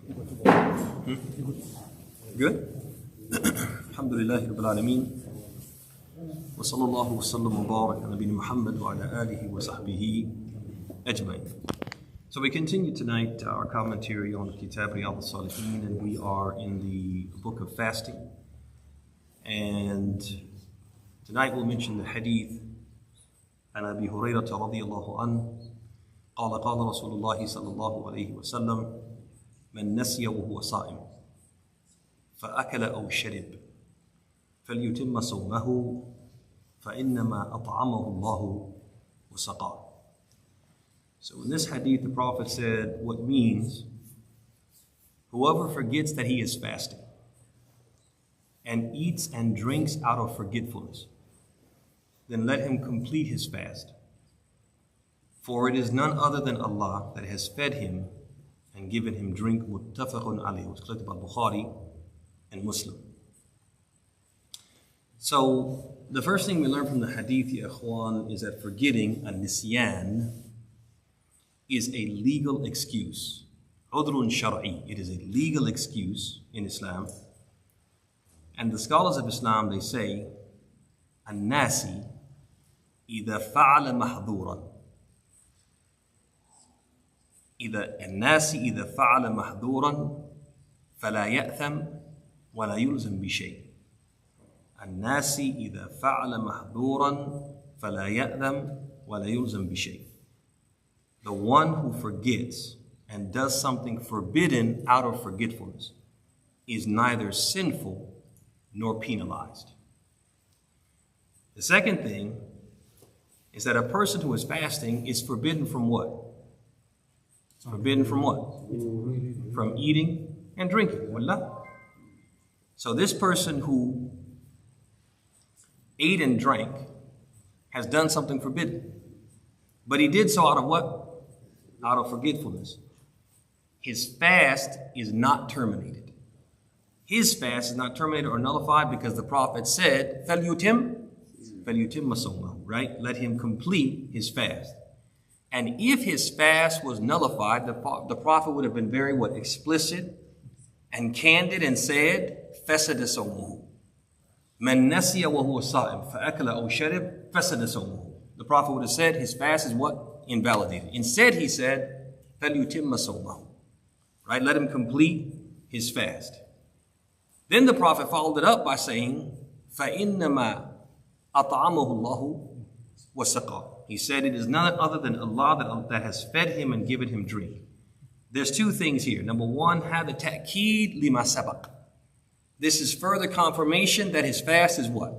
Good? Alhamdulillahi Rabbil Alameen. Wa sallallahu wa sallam wa barak ala Nabi Muhammad wa ala alihi wa sahbihi ajmain. So we continue tonight our commentary on Kitab Riyadh al-Salihin, and we are in the book of fasting. And tonight we'll mention the hadith عن أبي هريرة رضي الله عنه قال قال رسول الله صلى الله عليه وسلم من نسي وهو صائم فأكل أو شرب فليتم صومه فإنما أطعمه الله وسقاه. So in this hadith, the Prophet said what means whoever forgets that he is fasting and eats and drinks out of forgetfulness, then let him complete his fast. For it is none other than Allah that has fed him and given him drink. Muttafaqun alayhi, was collected by Bukhari and Muslim. So the first thing we learn from the hadith, ya ikhwan, is that forgetting, an-nisyan, is a legal excuse. Udrun shar'i, it is a legal excuse in Islam. And the scholars of Islam, they say, an-nasi إذا فعل محظورا الناس إذا فعل محظورا فلا يأثم ولا يلزم بشيء. الناس إذا فعل محظورا فلا يأثم ولا يلزم بشيء. The one who forgets and does something forbidden out of forgetfulness is neither sinful nor penalized. The second thing is that a person who is fasting is forbidden from what? Forbidden from what? From eating and drinking. Wallah. So this person who ate and drank has done something forbidden. But he did so out of what? Out of forgetfulness. His fast is not terminated. His fast is not terminated or nullified because the Prophet said, فَلْيُتِمْ صَوْمَهُ, right? Let him complete his fast. And if his fast was nullified, the Prophet would have been very what? Explicit and candid and said, فَسَدَ صَوْمُهُ مَنْ نَسِيَ وَهُوَ صَائِمٌ فَأَكَلَ أَوْ شَرِبَ فَسَدَ صَوْمُهُ. The Prophet would have said his fast is what? Invalidated. Instead he said, فَلْيُتِمَّ صَوْمَهُ, right? Let him complete his fast. Then the Prophet followed it up by saying, فَإِنَّمَا أَطْعَمَهُ اللَّهُ وَسَقَاهُ. He said it is none other than Allah that has fed him and given him drink. There's two things here. Number one, هَذَا تَأْكِيد لِمَا سَبَقَ. This is further confirmation that his fast is what?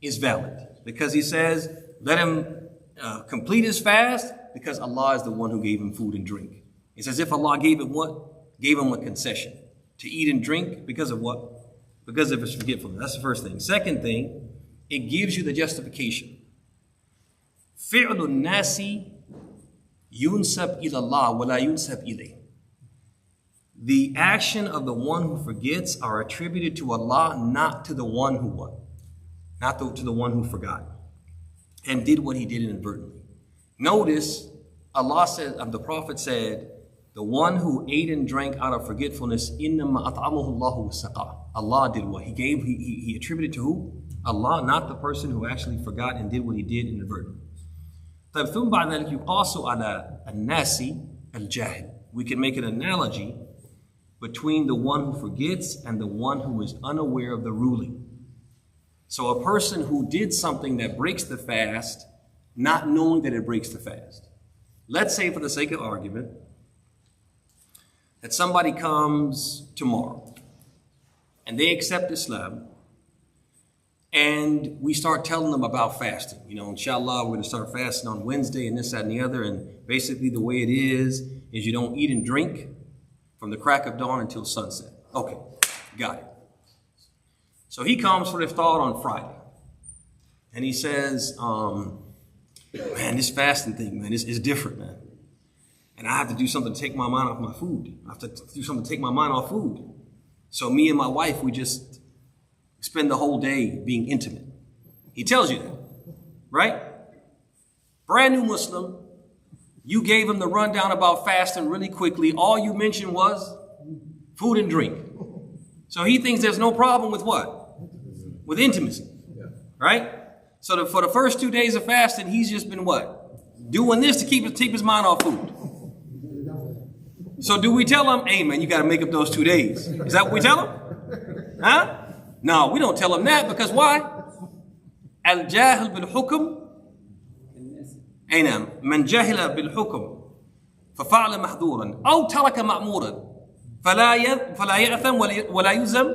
Is valid. Because he says, let him complete his fast because Allah is the one who gave him food and drink. It's as if Allah gave him what? Gave him a concession to eat and drink because of what? Because of his forgetfulness. That's the first thing. Second thing, it gives you the justification. فِعْلُ النَّاسِ يُنْسَبْ إِلَى اللَّهِ وَلَا يُنْسَبْ إِلَيْهِ. The action of the one who forgets are attributed to Allah, not to the one who what? Not to the one who forgot and did what he did inadvertently. Notice, Allah said, the Prophet said, the one who ate and drank out of forgetfulness, إِنَّمَا أَطْعَمَهُ اللَّهُ وَسَقَاهُ. Allah did what? He attributed to who? Allah, not the person who actually forgot and did what he did inadvertently. طيب ثم بعد ذلك يقاس على الناس الجاهل. We can make an analogy between the one who forgets and the one who is unaware of the ruling. So a person who did something that breaks the fast, not knowing that it breaks the fast. Let's say, for the sake of argument, that somebody comes tomorrow and they accept Islam, and we start telling them about fasting. You know, inshallah, we're going to start fasting on Wednesday and this, that, and the other. And basically the way it is you don't eat and drink from the crack of dawn until sunset. Okay, got it. So he comes for iftar on Friday. And he says, man, this fasting thing, man, is different, man. And I have to do something to take my mind off my food. I have to do something to take my mind off food. So me and my wife, we just spend the whole day being intimate. He tells you that, right? Brand new Muslim. You gave him the rundown about fasting really quickly. All you mentioned was food and drink. So he thinks there's no problem with what? With intimacy, right? So for the first 2 days of fasting, he's just been what? Doing this to keep his mind off food. So do we tell him, hey man, you got to make up those 2 days? Is that what we tell him? Huh? No, we don't tell him that because why? Al-jahil bil-hukm. أين من جهل بالحكم ففعل محظورا أو ترك مأمورا فلا يأثم ولا يلزم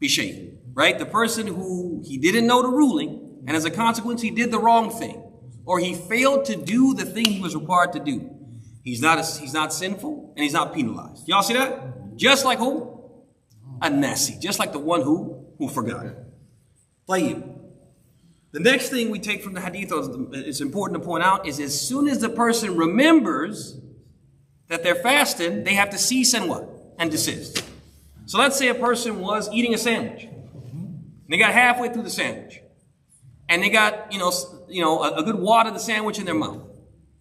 بشيء. Right? The person who he didn't know the ruling and as a consequence he did the wrong thing or he failed to do the thing he was required to do. He's not sinful and he's not penalized. Y'all see that? Just like who? An-nasi. Just like the one who forgot. طيب. The next thing we take from the hadith, it's important to point out, is as soon as the person remembers that they're fasting, they have to cease and what? And desist. So let's say a person was eating a sandwich. They got halfway through the sandwich. And they got, a good wad of the sandwich in their mouth.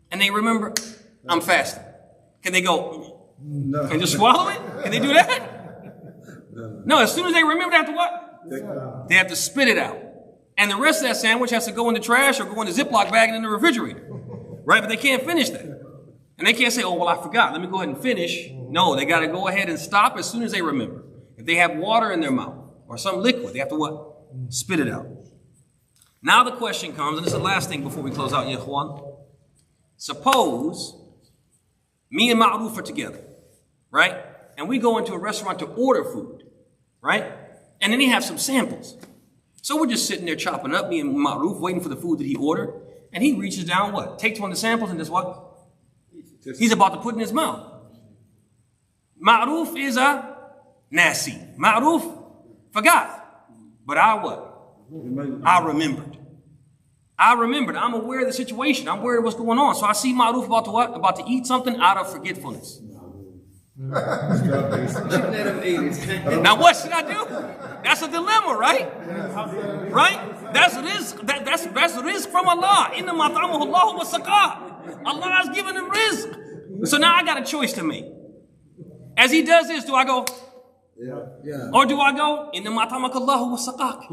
And they remember, I'm fasting. Can they go, no. And just swallow it? Can they do that? No, as soon as they remember, they have to what? They have to spit it out. And the rest of that sandwich has to go in the trash or go in the Ziploc bag and in the refrigerator. Right? But they can't finish that. And they can't say, oh, well, I forgot. Let me go ahead and finish. No, they got to go ahead and stop as soon as they remember. If they have water in their mouth or some liquid, they have to what? Spit it out. Now the question comes, and this is the last thing before we close out, ya ikhwan. Suppose me and Ma'ruf are together, right? And we go into a restaurant to order food, right? And then they have some samples. So we're just sitting there chopping up, me and Ma'ruf, waiting for the food that he ordered. And he reaches down, what? Takes one of the samples and does what? He's about to put in his mouth. Ma'ruf is a nasi. Ma'ruf forgot. But I what? I remembered. I'm aware of the situation. I'm aware of what's going on. So I see Ma'ruf about to what? About to eat something out of forgetfulness. Now what should I do? That's a dilemma, right? Right? That's risk. That's risk from Allah. Innama at'amahu Allahu wa saqah. Allah has given him risk. So now I got a choice to make. As he does this, do I go? Yeah. Or do I go? Innama at'amaka Allahu wa saqak.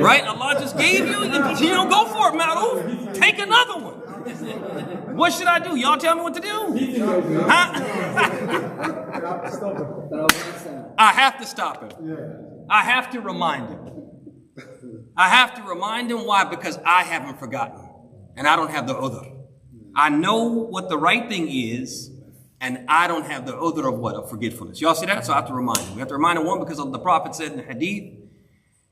Right? Allah just gave you. You don't go for it, Ma'ruf. Take another one. What should I do? Y'all tell me what to do. Huh? I have to stop him. I have to remind him. I have to remind him. Why? Because I haven't forgotten. And I don't have the udhr. I know what the right thing is, and I don't have the udhr of what? Of forgetfulness. Y'all see that? So I have to remind him. We have to remind him, one, because the Prophet said in the hadith,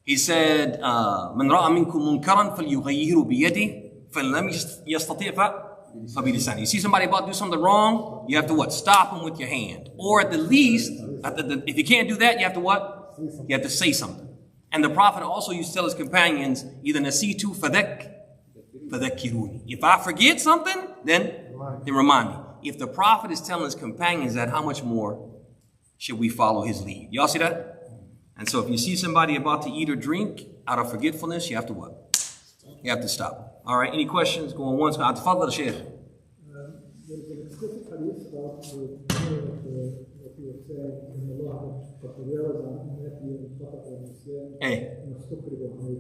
he said, مَنْ رَأَ مِنْكُمْ مُنْكَرًا فَلْيُغَيِّرُ بِيَدِهِ فَلَمْ يَسْتَطِعْ You see somebody about to do something wrong, you have to what? Stop them with your hand. Or at the least, if you can't do that, you have to what? You have to say something. And the Prophet also used to tell his companions, either nasitu fadhakkiruni. If I forget something, then remind me. If the Prophet is telling his companions that, how much more should we follow his lead? Y'all see that? And so if you see somebody about to eat or drink out of forgetfulness, you have to what? You have to stop. All right, any questions? Going once. Tafadhal, Sheikh. There is a specific hadith about the meaning of what you were saying in Allah. Hey,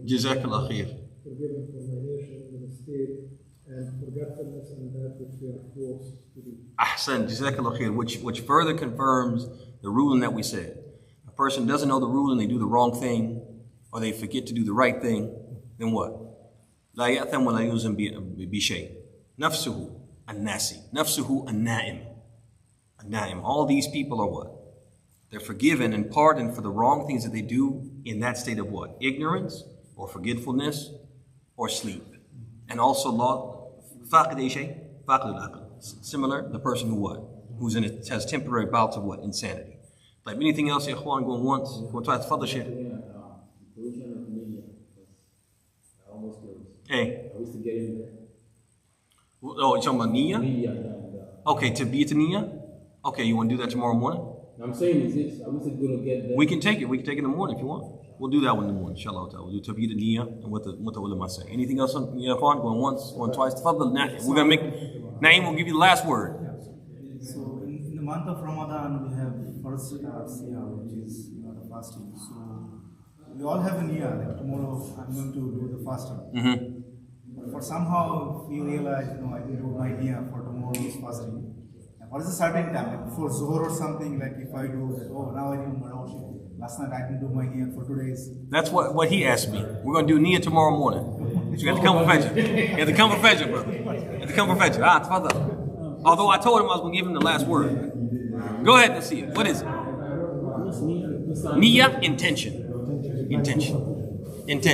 Jazakallah khair. Forgiving for my nation, the mistake, and forgetfulness and that which we are forced to do. Ahsan, Jazakallah khair, which further confirms the ruling that we said. A person doesn't know the ruling, they do the wrong thing, or they forget to do the right thing, then what? لا يأثم ولا يلزم بشيء. نفسه الناسي. نفسه النائم. All these people are what? They're forgiven and pardoned for the wrong things that they do in that state of what? Ignorance, or forgetfulness, or sleep. And also, similar, the person who what? Who's has temporary bouts of what? Insanity. Like anything else, ya ikhwan, going once? Go try to tafadhal, Sheikh. Hey. I used to get in there. Oh, you're talking about niyyah? Okay, to be to niyyah? Okay, you want to do that tomorrow morning? I'm saying is this, I was going to get there. We can take it in the morning if you want. We'll do that one in the morning, inshallah. We'll do tabiyat niyyah and what the ulama say. Anything else on ya ikhwan? Going once, going twice. Tafadhal, Na'im. We're going to make, Na'im will give you the last word. So in the month of Ramadan, we have first Siyam, which is the fasting. So we all have a niyyah, like tomorrow I'm going to do the fasting. But for somehow we realize, I didn't do my niyyah for tomorrow's fasting. And what is a certain time, like before Zuhur or something, like if I do that, now I remember, last night I didn't do my niyyah for today's. That's what he asked me. We're going to do niyyah tomorrow morning. So you have to come for Fajr. You have to come for Fajr, brother. You have to come for Fajr. Tafadhal. Although I told him I was going to give him the last word. Go ahead and see it. What is it? Niyyah, intention. Intention. Intention.